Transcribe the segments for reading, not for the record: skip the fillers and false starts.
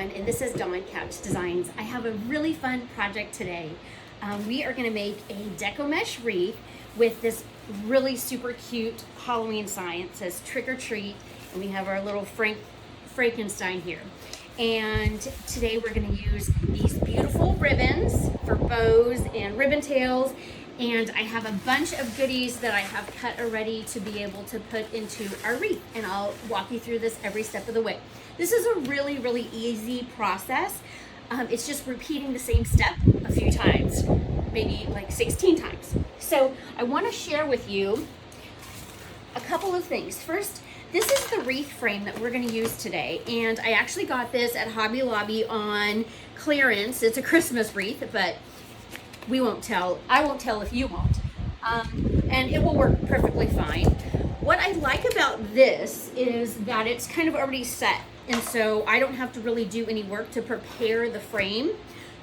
everyone, and this is Dawn Couch Designs. I have a really fun project today. We are going to make a Deco Mesh wreath with this really super cute Halloween sign. It says trick or treat, and we have our little Frankenstein here. And today we're going to use these beautiful ribbons for bows and ribbon tails. And I have a bunch of goodies that I have cut already to be able to put into our wreath. And I'll walk you through this every step of the way. This is a really, really easy process. It's just repeating the same step a few times, maybe like 16 times. So I want to share with you a couple of things. First, this is the wreath frame that we're going to use today. And I actually got this at Hobby Lobby on clearance. It's a Christmas wreath, but I won't tell if you won't. And it will work perfectly fine. What I like about this is that it's kind of already set, and so I don't have to really do any work to prepare the frame.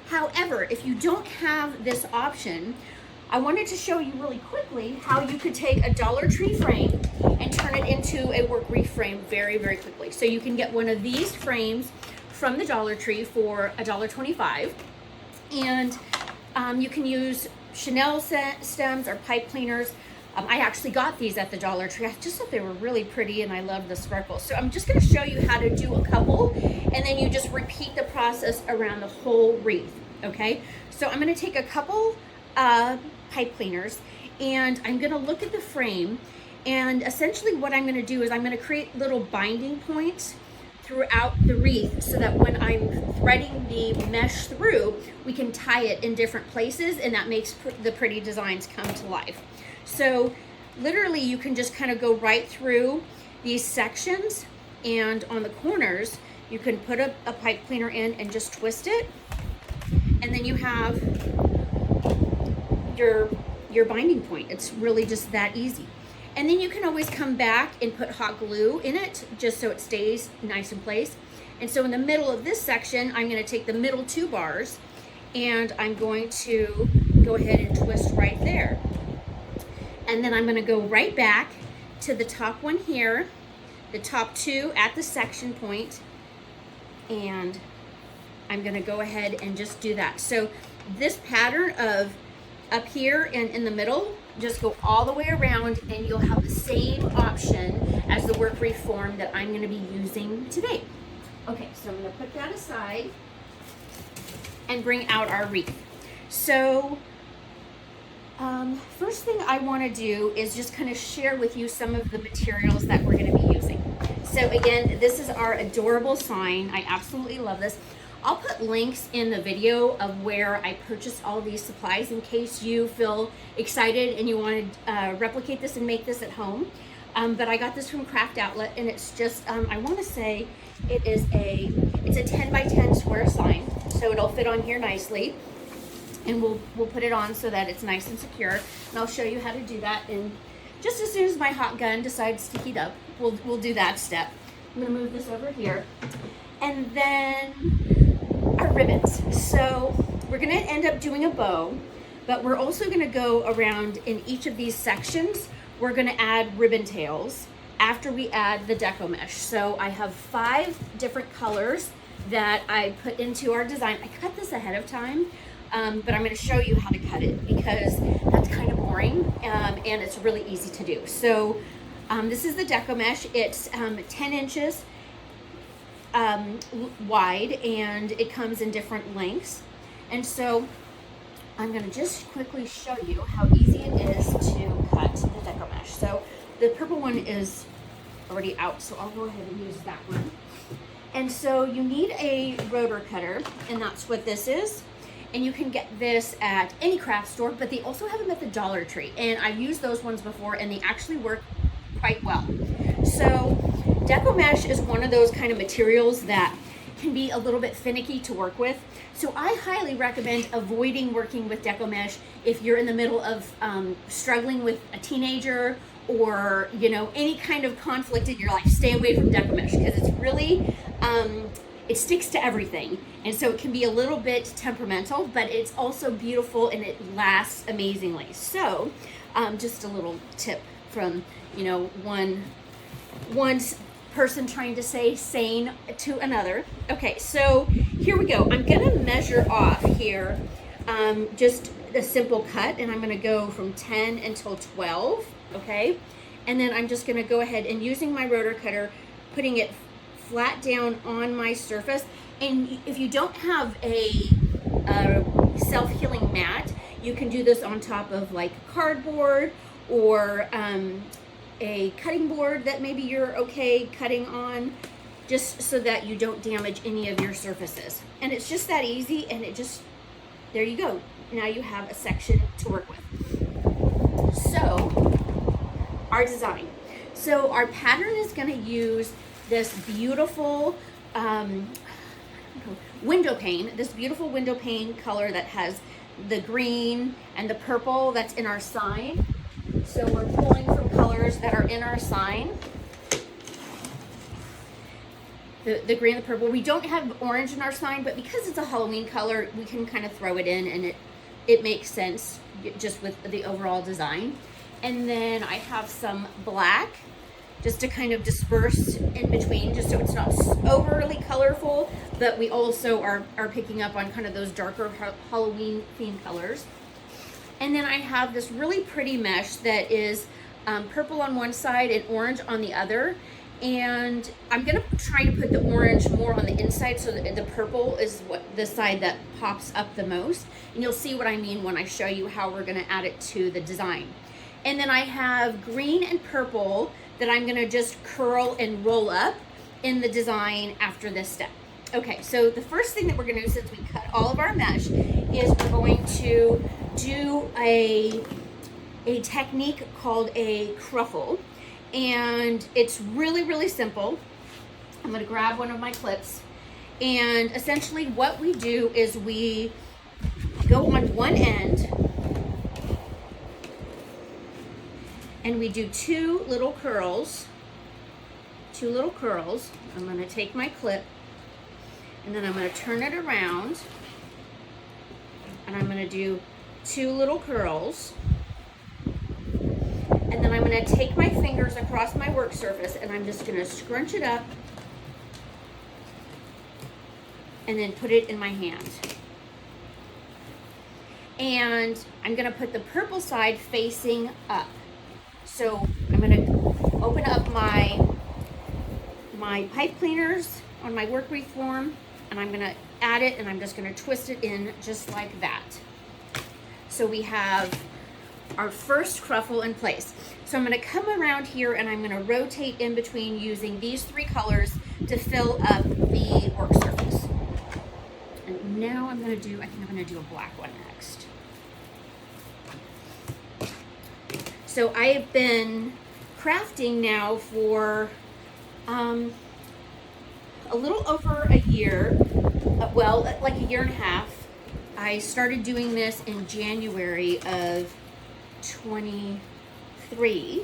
However, if you don't have this option, I wanted to show you really quickly how you could take a Dollar Tree frame and turn it into a work wreath frame very, very quickly. So you can get one of these frames from the Dollar Tree for $1.25, and you can use Chanel stems or pipe cleaners. I actually got these at the Dollar Tree. I just thought they were really pretty, and I love the sparkles. So I'm just going to show you how to do a couple, and then you just repeat the process around the whole wreath, okay? So I'm going to take a couple pipe cleaners, and I'm going to look at the frame, and essentially what I'm going to do is I'm going to create little binding points throughout the wreath so that when I'm threading the mesh through, we can tie it in different places, and that makes the pretty designs come to life. So literally you can just kind of go right through these sections, and on the corners you can put a pipe cleaner in and just twist it, and then you have your binding point. It's really just that easy. And then you can always come back and put hot glue in it just so it stays nice in place. And so in the middle of this section, I'm going to take the middle two bars, and I'm going to go ahead and twist right there. And then I'm going to go right back to the top one here, the top two at the section point, and I'm going to go ahead and just do that. So this pattern of up here and in the middle, just go all the way around, and you'll have the same option as the work wreath form that I'm going to be using today. Okay, so I'm going to put that aside and bring out our wreath. So first thing I want to do is just kind of share with you some of the materials that we're going to be using. So again, this is our adorable sign. I absolutely love this. I'll put links in the video of where I purchased all these supplies in case you feel excited and you want to replicate this and make this at home. But I got this from Craft Outlet, and it's just, I want to say it's a 10 by 10 square sign, so it'll fit on here nicely. And we'll put it on so that it's nice and secure. And I'll show you how to do that. And just as soon as my hot gun decides to heat up, we'll do that step. I'm gonna move this over here. And then our ribbons. So we're gonna end up doing a bow, but we're also gonna go around in each of these sections. We're gonna add ribbon tails after we add the Deco Mesh. So I have 5 different colors that I put into our design. I cut this ahead of time. But I'm going to show you how to cut it because that's kind of boring, and it's really easy to do. So this is the Deco Mesh. It's 10 inches wide, and it comes in different lengths. And so I'm going to just quickly show you how easy it is to cut the Deco Mesh. So the purple one is already out, so I'll go ahead and use that one. And so you need a rotor cutter, and that's what this is. And you can get this at any craft store, but they also have them at the Dollar Tree. And I've used those ones before, and they actually work quite well. So Deco Mesh is one of those kind of materials that can be a little bit finicky to work with. So I highly recommend avoiding working with Deco Mesh if you're in the middle of struggling with a teenager or any kind of conflict in your life. Stay away from Deco Mesh because it's really it sticks to everything, and so it can be a little bit temperamental, but it's also beautiful and it lasts amazingly. So just a little tip from one person trying to say sane to another. Okay, so here we go. I'm gonna measure off here, just a simple cut, and I'm gonna go from 10 until 12, okay? And then I'm just gonna go ahead and using my rotor cutter, putting it flat down on my surface. And if you don't have a self-healing mat, you can do this on top of like cardboard or a cutting board that maybe you're okay cutting on, just so that you don't damage any of your surfaces. And it's just that easy, and it just, there you go. Now you have a section to work with. So our design. So our pattern is going to use this beautiful window pane, this beautiful window pane color that has the green and the purple that's in our sign. So we're pulling from colors that are in our sign. The green and the purple. We don't have orange in our sign, but because it's a Halloween color, we can kind of throw it in, and it makes sense just with the overall design. And then I have some black just to kind of disperse in between, just so it's not overly colorful, but we also are picking up on kind of those darker Halloween themed colors. And then I have this really pretty mesh that is purple on one side and orange on the other. And I'm gonna try to put the orange more on the inside so that the purple is the side that pops up the most. And you'll see what I mean when I show you how we're gonna add it to the design. And then I have green and purple that I'm gonna just curl and roll up in the design after this step. Okay, so the first thing that we're gonna do, since we cut all of our mesh, is we're going to do a technique called a cruffle. And it's really, really simple. I'm gonna grab one of my clips, and essentially what we do is we go on one end and we do two little curls. I'm gonna take my clip, and then I'm gonna turn it around, and I'm gonna do two little curls. And then I'm gonna take my fingers across my work surface, and I'm just gonna scrunch it up and then put it in my hand. And I'm gonna put the purple side facing up. So I'm gonna open up my pipe cleaners on my work wreath form, and I'm gonna add it, and I'm just gonna twist it in just like that. So we have our first cruffle in place. So I'm going to come around here, and I'm going to rotate in between using these three colors to fill up the work surface. And now I think I'm going to do a black one next. So I've been crafting now for a little over a year, well, like a year and a half. I started doing this in January of 23,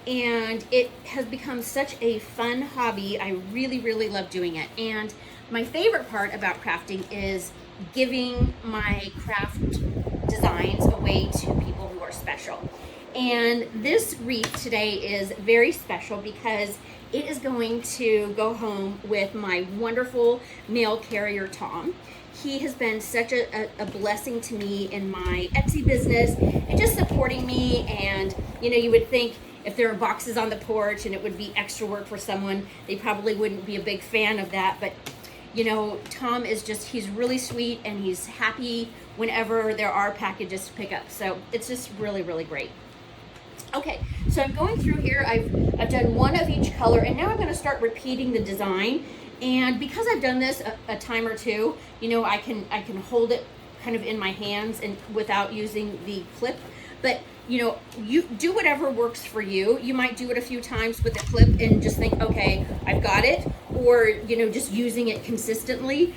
and it has become such a fun hobby. I really, really love doing it. And my favorite part about crafting is giving my craft designs away to people who are special. And this wreath today is very special because it is going to go home with my wonderful mail carrier, Tom. He has been such a blessing to me in my Etsy business and just supporting me. And, you know, you would think if there were boxes on the porch and it would be extra work for someone, they probably wouldn't be a big fan of that. But, you know, Tom is just, he's really sweet, and he's happy whenever there are packages to pick up. So it's just really, really great. Okay, so I'm going through here. I've done one of each color, and now I'm going to start repeating the design. And because I've done this a time or two, you know, I can hold it kind of in my hands and without using the clip. But, you know, you do whatever works for you. You might do it a few times with the clip and just think, okay, I've got it. Or, you know, just using it consistently,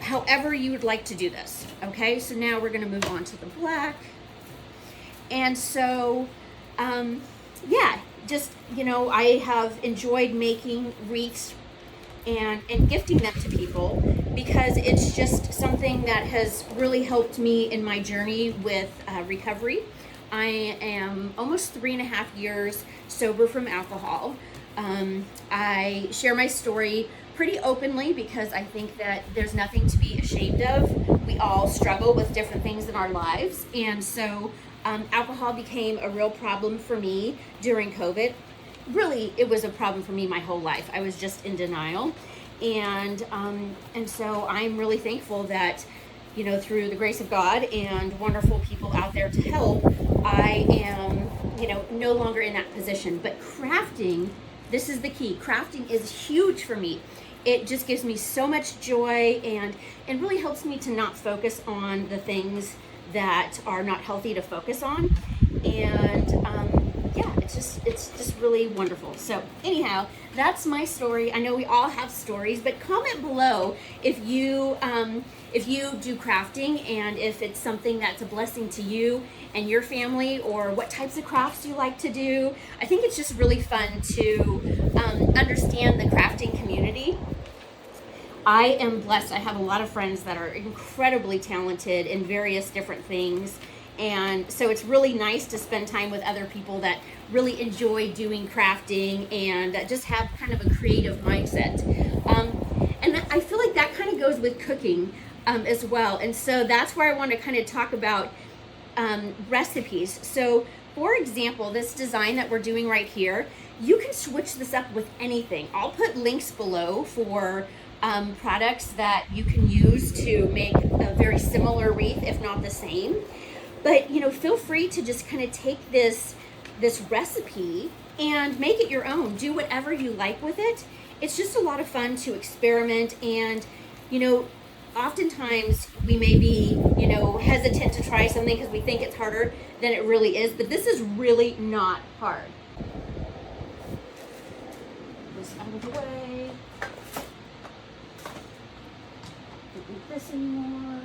however you would like to do this. Okay, so now we're going to move on to the black. And so, yeah, just, you know, I have enjoyed making wreaths and gifting them to people because it's just something that has really helped me in my journey with recovery. I am almost 3.5 years sober from alcohol. I share my story pretty openly because I think that there's nothing to be ashamed of. We all struggle with different things in our lives. And so alcohol became a real problem for me during COVID. Really, it was a problem for me my whole life. I was just in denial. And so I'm really thankful that, you know, through the grace of God and wonderful people out there to help, I am, you know, no longer in that position. But crafting, this is the key. Crafting is huge for me. It just gives me so much joy and really helps me to not focus on the things that are not healthy to focus on. And yeah, it's just really wonderful. So anyhow, that's my story. I know we all have stories, but comment below if you do crafting and if it's something that's a blessing to you and your family, or what types of crafts you like to do. I think it's just really fun to understand the crafting community. I am blessed. I have a lot of friends that are incredibly talented in various different things. And so it's really nice to spend time with other people that really enjoy doing crafting and that just have kind of a creative mindset. And I feel like that kind of goes with cooking as well. And so that's where I want to kind of talk about recipes. So for example, this design that we're doing right here, you can switch this up with anything. I'll put links below for products that you can use to make a very similar wreath, if not the same. But you know, feel free to just kind of take this recipe and make it your own. Do whatever you like with it. It's just a lot of fun to experiment. And you know, oftentimes we may be, you know, hesitant to try something because we think it's harder than it really is. But this is really not hard. This out of the way. Don't need this anymore.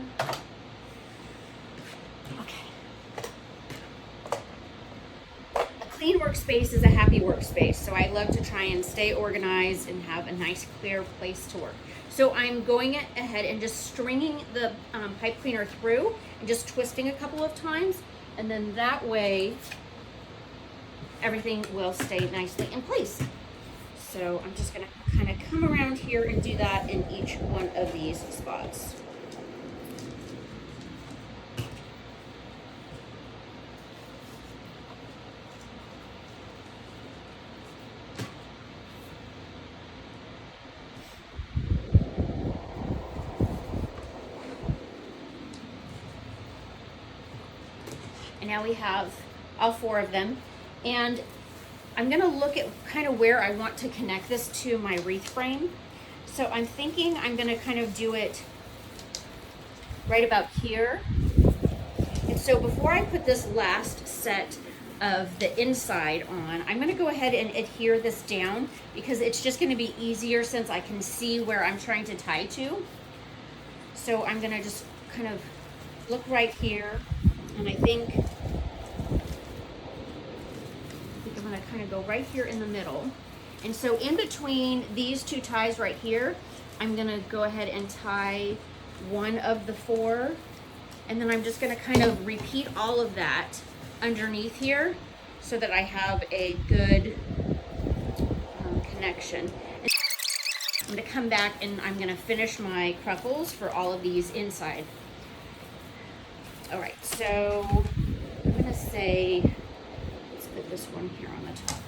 Clean workspace is a happy workspace, so I love to try and stay organized and have a nice clear place to work. So I'm going ahead and just stringing the pipe cleaner through and just twisting a couple of times, and then that way everything will stay nicely in place. So I'm just going to kind of come around here and do that in each one of these spots. And now we have all four of them. And I'm gonna look at kind of where I want to connect this to my wreath frame. So I'm thinking I'm gonna kind of do it right about here. And so before I put this last set of the inside on, I'm gonna go ahead and adhere this down because it's just gonna be easier since I can see where I'm trying to tie to. So I'm gonna just kind of look right here, and I think I'm gonna kind of go right here in the middle. And so in between these two ties right here, I'm gonna go ahead and tie one of the four, and then I'm just gonna kind of repeat all of that underneath here so that I have a good connection. And I'm gonna come back and I'm gonna finish my cruffles for all of these inside. All right, so I'm gonna say, let's put this one here on the top.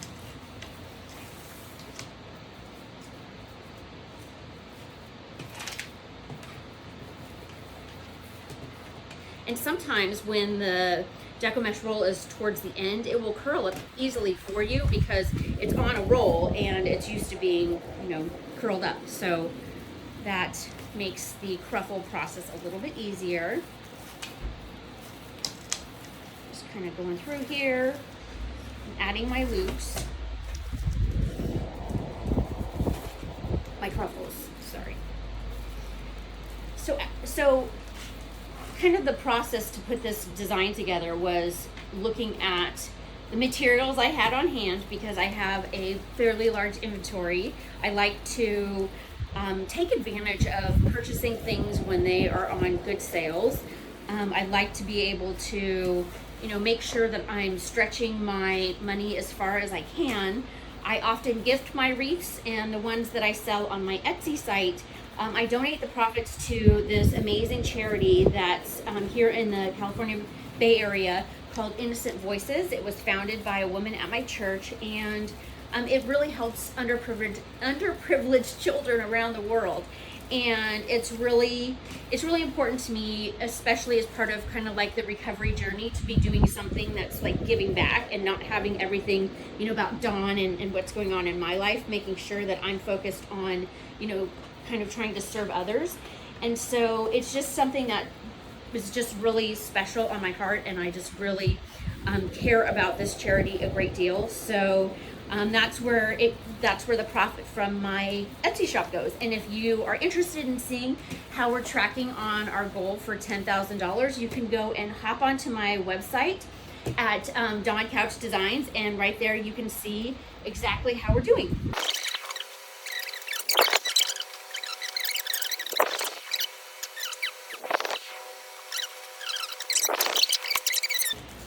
And sometimes when the Deco Mesh roll is towards the end, it will curl up easily for you because it's on a roll and it's used to being, you know, curled up. So that makes the cruffle process a little bit easier. Just kind of going through here and adding my loops. My cruffles, sorry. So kind of the process to put this design together was looking at the materials I had on hand because I have a fairly large inventory. I like to take advantage of purchasing things when they are on good sales. I like to be able to, you know, make sure that I'm stretching my money as far as I can. I often gift my wreaths, and the ones that I sell on my Etsy site, I donate the profits to this amazing charity that's here in the California Bay Area called Innocent Voices. It was founded by a woman at my church, and it really helps underprivileged children around the world. And it's really important to me, especially as part of kind of like the recovery journey, to be doing something that's like giving back and not having everything, you know, about Dawn and what's going on in my life, making sure that I'm focused on, you know, kind of trying to serve others. And so it's just something that was just really special on my heart, and I just really care about this charity a great deal. So that's where the profit from my Etsy shop goes. And if you are interested in seeing how we're tracking on our goal for $10,000, you can go and hop onto my website at Dawn Couch Designs, and right there you can see exactly how we're doing.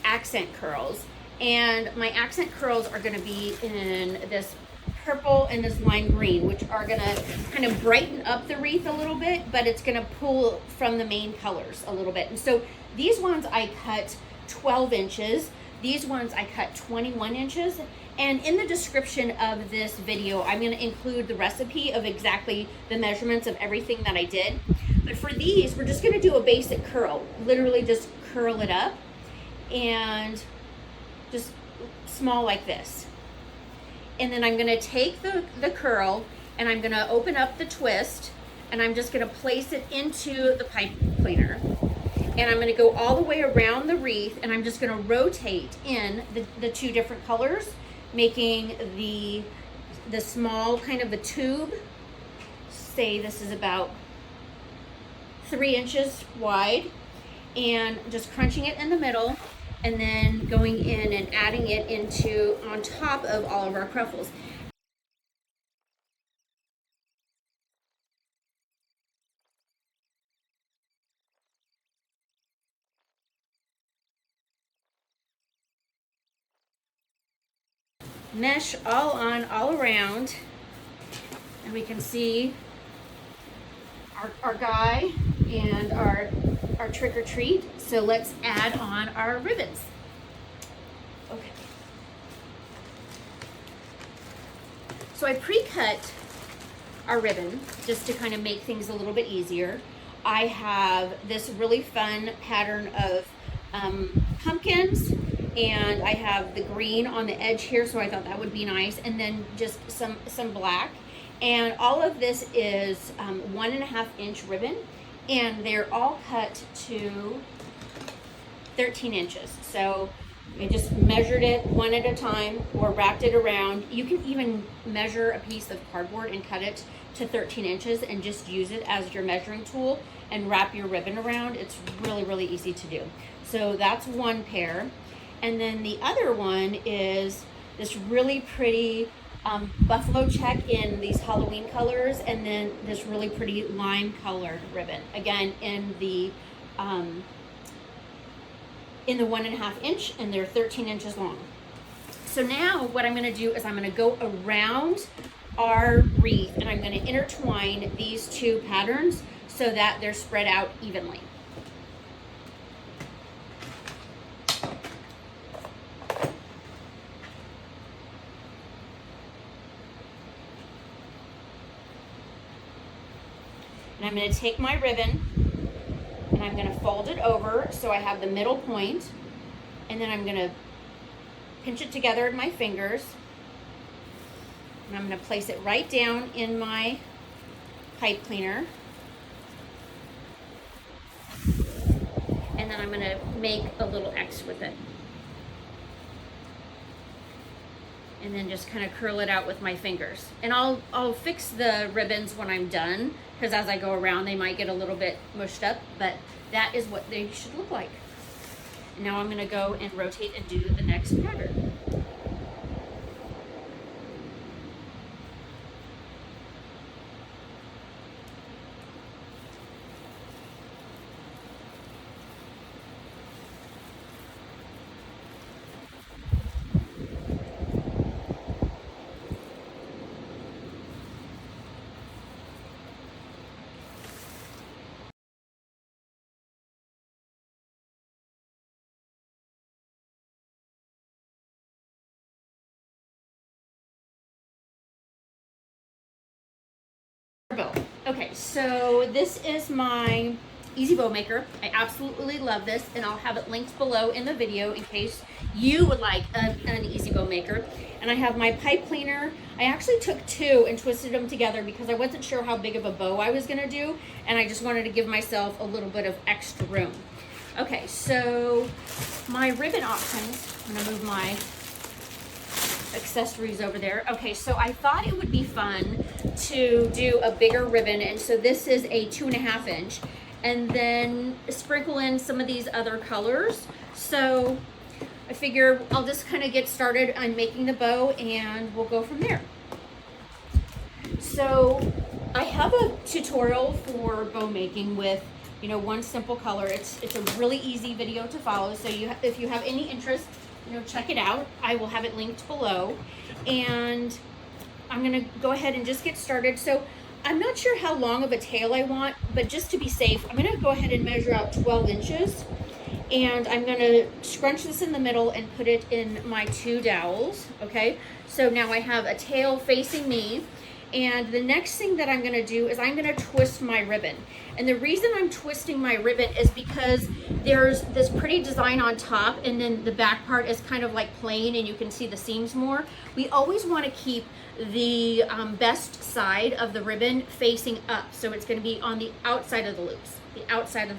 Accent curls, and my accent curls are going to be in this purple and this lime green, which are going to kind of brighten up the wreath a little bit, but it's going to pull from the main colors a little bit. And so these ones I cut 12 inches, these ones I cut 21 inches, and in the description of this video I'm going to include the recipe of exactly the measurements of everything that I did. But for these, we're just going to do a basic curl, literally just curl it up, and just small like this. And then I'm going to take the curl, and I'm going to open up the twist, and I'm just going to place it into the pipe cleaner, and I'm going to go all the way around the wreath, and I'm just going to rotate in the two different colors, making the small kind of the tube, say this is about 3 inches wide, and just crunching it in the middle, and then going in and adding it into on top of all of our cruffles. Mesh all on, all around, and we can see our guy and our trick or treat. So let's add on our ribbons. Okay. So I pre-cut our ribbon just to kind of make things a little bit easier. I have this really fun pattern of pumpkins, and I have the green on the edge here, so I thought that would be nice, and then just some black. And all of this is 1.5 inch ribbon, and they're all cut to 13 inches. So I just measured it one at a time, or wrapped it around. You can even measure a piece of cardboard and cut it to 13 inches and just use it as your measuring tool and wrap your ribbon around. It's really, really easy to do. So that's one pair. And then the other one is this really pretty buffalo check in these Halloween colors, and then this really pretty lime colored ribbon, again in the 1.5 inch, and they're 13 inches long. So now what I'm going to do is I'm going to go around our wreath, and I'm going to intertwine these two patterns so that they're spread out evenly. And I'm going to take my ribbon, and I'm going to fold it over so I have the middle point, and then I'm going to pinch it together in my fingers, and I'm going to place it right down in my pipe cleaner, and then I'm going to make a little X with it, and then just kind of curl it out with my fingers. And I'll fix the ribbons when I'm done, because as I go around they might get a little bit mushed up, but that is what they should look like. And now I'm going to go and rotate and do the next pattern. bow. Okay, so this is my easy bow maker. I absolutely love this, and I'll have it linked below in the video in case you would like an easy bow maker. And I have my pipe cleaner. I actually took two and twisted them together because I wasn't sure how big of a bow I was gonna do, and I just wanted to give myself a little bit of extra room. Okay, so my ribbon options, I'm gonna move my accessories over there. Okay, so I thought it would be fun to do a bigger ribbon, and so this is a 2.5 inch, and then sprinkle in some of these other colors. So I figure I'll just kind of get started on making the bow and we'll go from there. So I have a tutorial for bow making with, you know, one simple color. It's a really easy video to follow. So if you have any interest, you know, check it out. I will have it linked below, and I'm gonna go ahead and just get started. So I'm not sure how long of a tail I want, but just to be safe, I'm gonna go ahead and measure out 12 inches, and I'm gonna scrunch this in the middle and put it in my 2 dowels, okay? So now I have a tail facing me, and the next thing that I'm gonna do is I'm gonna twist my ribbon. And the reason I'm twisting my ribbon is because there's this pretty design on top, and then the back part is kind of like plain and you can see the seams more. We always wanna keep the best side of the ribbon facing up. So it's gonna be on the outside of the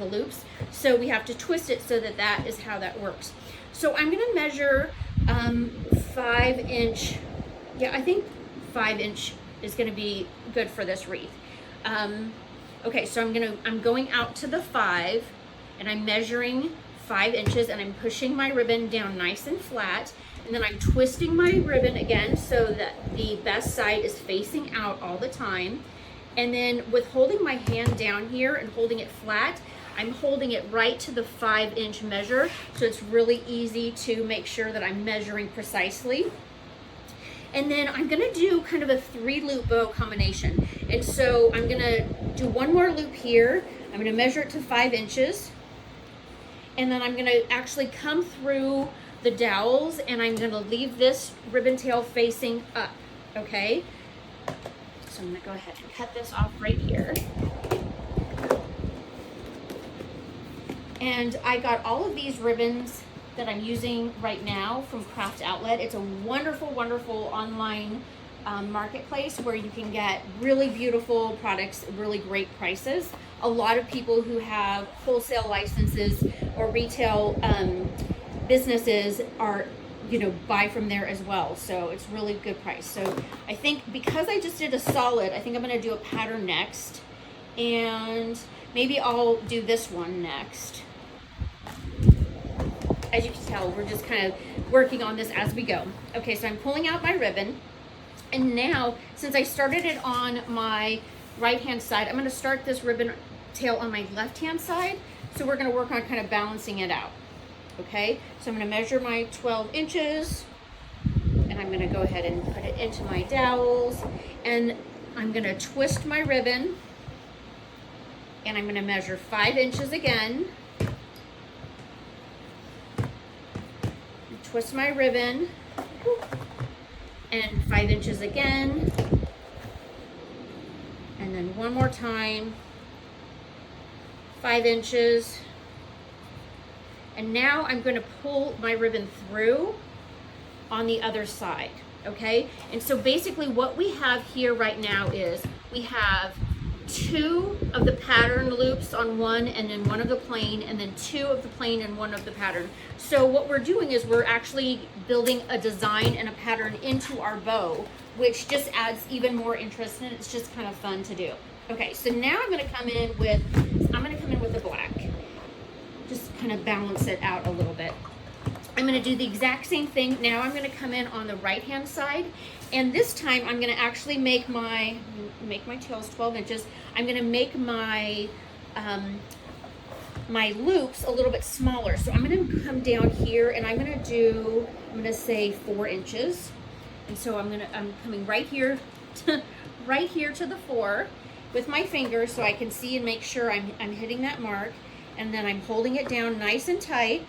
loops, So we have to twist it so that that is how that works. So I'm gonna measure 5 inch, yeah, I think 5 inch is going to be good for this wreath. Okay, so I'm going out to the 5, and I'm measuring 5 inches, and I'm pushing my ribbon down nice and flat, and then I'm twisting my ribbon again so that the best side is facing out all the time. And then with holding my hand down here and holding it flat, I'm holding it right to the 5 inch measure, so it's really easy to make sure that I'm measuring precisely. And then I'm gonna do kind of a 3-loop bow combination. And so I'm gonna do one more loop here. I'm gonna measure it to 5 inches. And then I'm gonna actually come through the dowels, and I'm gonna leave this ribbon tail facing up, okay? So I'm gonna go ahead and cut this off right here. And I got all of these ribbons that I'm using right now from Craft Outlet. It's a wonderful, wonderful online marketplace where you can get really beautiful products at really great prices. A lot of people who have wholesale licenses or retail businesses are, you know, buy from there as well. So it's really good price. So I think because I just did a solid, I think I'm gonna do a pattern next, and maybe I'll do this one next. As you can tell, we're just kind of working on this as we go. Okay, so I'm pulling out my ribbon, and now since I started it on my right hand side, I'm going to start this ribbon tail on my left hand side. So we're going to work on kind of balancing it out. Okay, so I'm going to measure my 12 inches, and I'm going to go ahead and put it into my dowels, and I'm going to twist my ribbon, and I'm going to measure 5 inches again. Twist my ribbon, and 5 inches again, and then one more time, 5 inches, and now I'm going to pull my ribbon through on the other side, okay? And so basically what we have here right now is we have 2 of the pattern loops on one, and then 1 of the plain, and then 2 of the plain and 1 of the pattern. So what we're doing is we're actually building a design and a pattern into our bow, which just adds even more interest, and it's just kind of fun to do. Okay, so now I'm gonna come in with the black. Just kind of balance it out a little bit. I'm gonna do the exact same thing. Now I'm gonna come in on the right-hand side, and this time I'm gonna actually make my tails 12 inches. I'm gonna make my my loops a little bit smaller. So I'm gonna come down here, and I'm gonna say 4 inches. And so I'm coming right here to the 4 with my finger so I can see and make sure I'm hitting that mark. And then I'm holding it down nice and tight.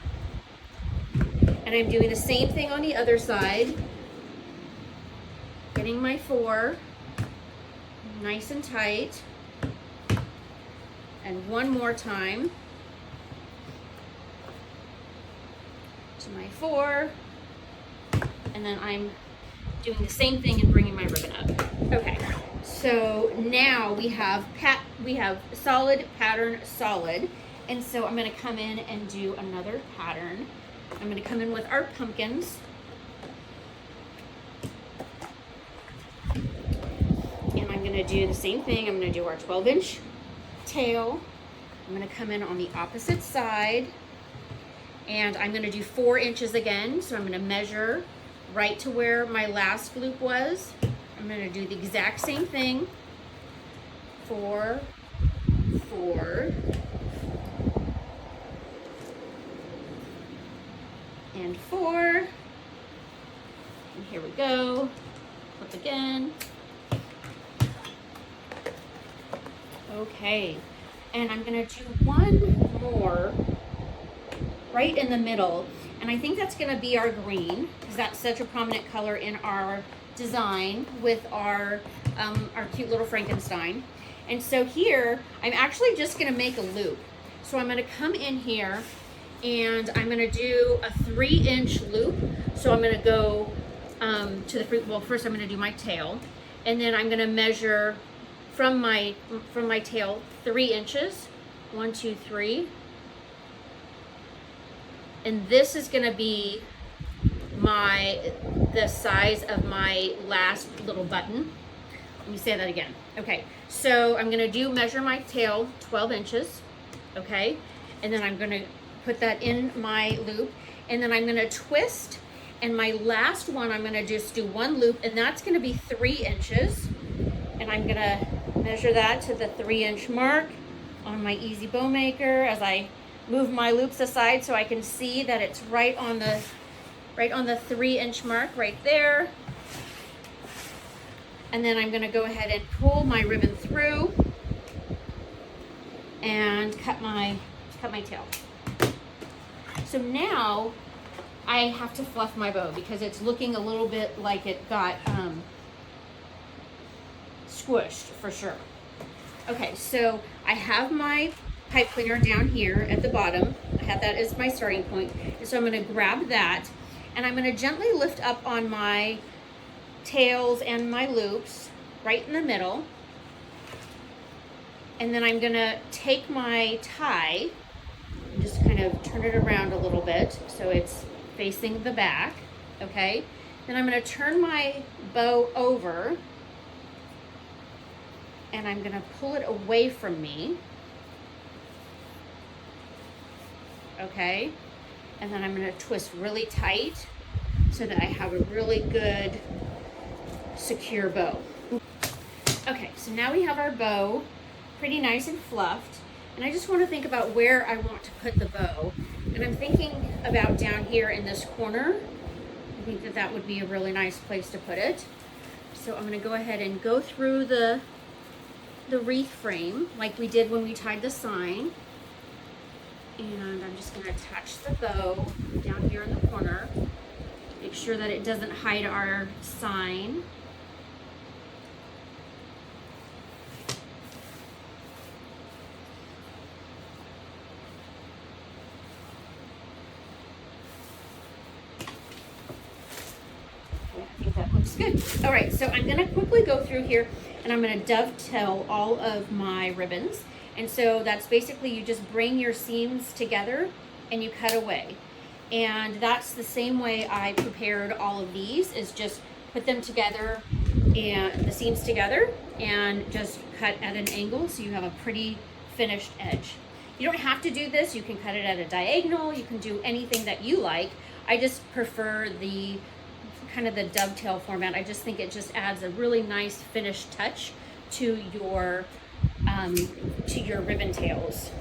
And I'm doing the same thing on the other side. Getting my 4, nice and tight. And one more time to my 4. And then I'm doing the same thing and bringing my ribbon up. Okay, so now we have solid, pattern, solid. And so I'm gonna come in and do another pattern. I'm gonna come in with our pumpkins. And I'm gonna do the same thing. I'm gonna do our 12-inch tail. I'm gonna come in on the opposite side. And I'm gonna do 4 inches again. So I'm gonna measure right to where my last loop was. I'm gonna do the exact same thing. 4, 4, and 4. And here we go. Flip again. Okay, and I'm gonna do one more right in the middle, and I think that's gonna be our green, because that's such a prominent color in our design with our cute little Frankenstein. And so here, I'm actually just gonna make a loop. So I'm gonna come in here, and I'm gonna do a 3-inch loop. So I'm gonna go to the fruit. Well, first I'm gonna do my tail, and then I'm gonna measure from my tail 3 inches. 1, 2, 3. And this is gonna be the size of my last little button. Let me say that again. Okay, so I'm gonna measure my tail 12 inches, okay? And then I'm gonna put that in my loop, and then I'm gonna twist, and my last one, I'm gonna just do one loop, and that's gonna be 3 inches. And I'm gonna measure that to the 3-inch mark on my Easy Bow Maker as I move my loops aside so I can see that it's right on the 3-inch mark right there. And then I'm gonna go ahead and pull my ribbon through and cut my tail. So now I have to fluff my bow because it's looking a little bit like it got squished for sure. Okay, so I have my pipe cleaner down here at the bottom. I have that as my starting point. And so I'm gonna grab that, and I'm gonna gently lift up on my tails and my loops right in the middle. And then I'm gonna take my tie and just kind of turn it around a little bit so it's facing the back, okay? Then I'm gonna turn my bow over, and I'm gonna pull it away from me, okay? And then I'm gonna twist really tight so that I have a really good, secure bow. Okay, so now we have our bow pretty nice and fluffed, and I just wanna think about where I want to put the bow. And I'm thinking about down here in this corner. I think that would be a really nice place to put it. So I'm gonna go ahead and go through the wreath frame like we did when we tied the sign, and I'm just going to attach the bow down here in the corner, make sure that it doesn't hide our sign. I think that looks good. All right, so I'm going to quickly go through here, and I'm going to dovetail all of my ribbons. And so that's basically, you just bring your seams together and you cut away. And that's the same way I prepared all of these, is just put them together and the seams together and just cut at an angle so you have a pretty finished edge. You don't have to do this. You can cut it at a diagonal. You can do anything that you like. I just prefer the kind of the dovetail format. I just think it just adds a really nice finished touch to your ribbon tails.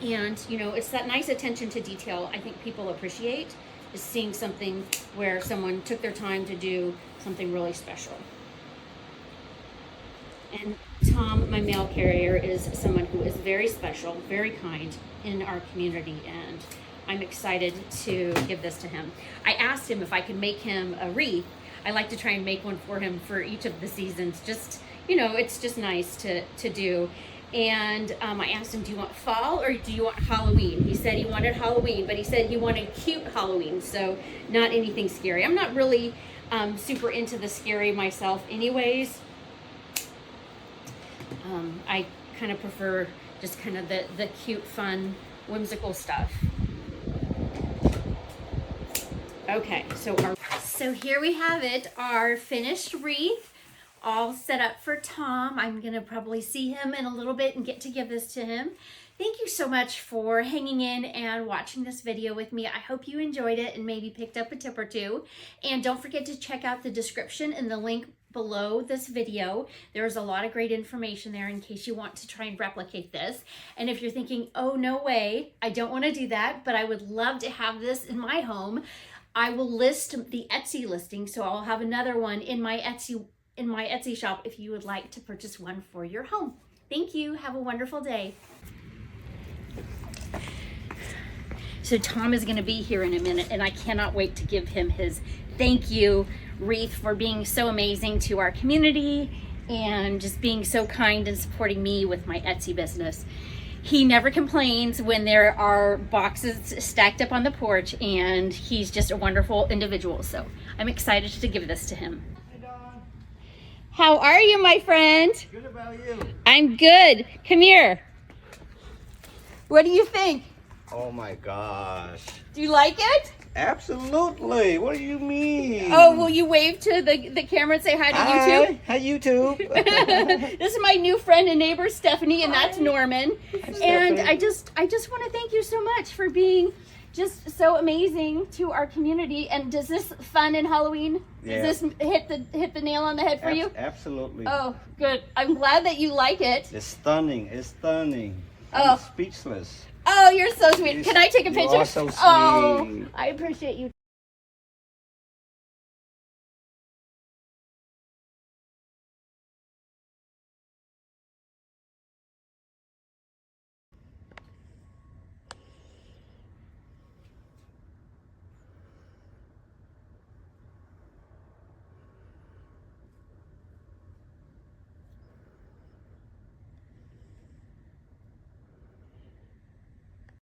And you know, it's that nice attention to detail I think people appreciate, is seeing something where someone took their time to do something really special. And Tom, my mail carrier, is someone who is very special, very kind in our community, and I'm excited to give this to him. I asked him if I could make him a wreath. I like to try and make one for him for each of the seasons. Just, you know, it's just nice to do. And I asked him, do you want fall or do you want Halloween? He said he wanted Halloween, but he said he wanted cute Halloween, so not anything scary. I'm not really super into the scary myself anyways. I kind of prefer just kind of the cute, fun, whimsical stuff. Okay, so here we have it, our finished wreath. All set up for Tom. I'm gonna probably see him in a little bit and get to give this to him. Thank you so much for hanging in and watching this video with me. I hope you enjoyed it and maybe picked up a tip or two. And don't forget to check out the description and the link below this video. There's a lot of great information there in case you want to try and replicate this. And if you're thinking, oh, no way, I don't want to do that, but I would love to have this in my home, I will list the Etsy listing, so I'll have another one in my Etsy shop if you would like to purchase one for your home. Thank you. Have a wonderful day. So Tom is going to be here in a minute, and I cannot wait to give him his thank you wreath for being so amazing to our community and just being so kind and supporting me with my Etsy business. He never complains when there are boxes stacked up on the porch, and he's just a wonderful individual. So I'm excited to give this to him. How are you, my friend? Good, about you? I'm good. Come here. What do you think? Oh my gosh. Do you like it? Absolutely. What do you mean? Oh, will you wave to the camera and say hi to YouTube? Hi, YouTube. This is my new friend and neighbor, Stephanie, and that's Norman. And I just want to thank you so much for being just so amazing to our community. And does this fun in Halloween, does this hit the nail on the head for you? Absolutely. Oh, good. I'm glad that you like it. It's stunning. It's stunning. Oh. I'm speechless. Oh, you're so sweet. Can I take a picture? You are so sweet. Oh, I appreciate you.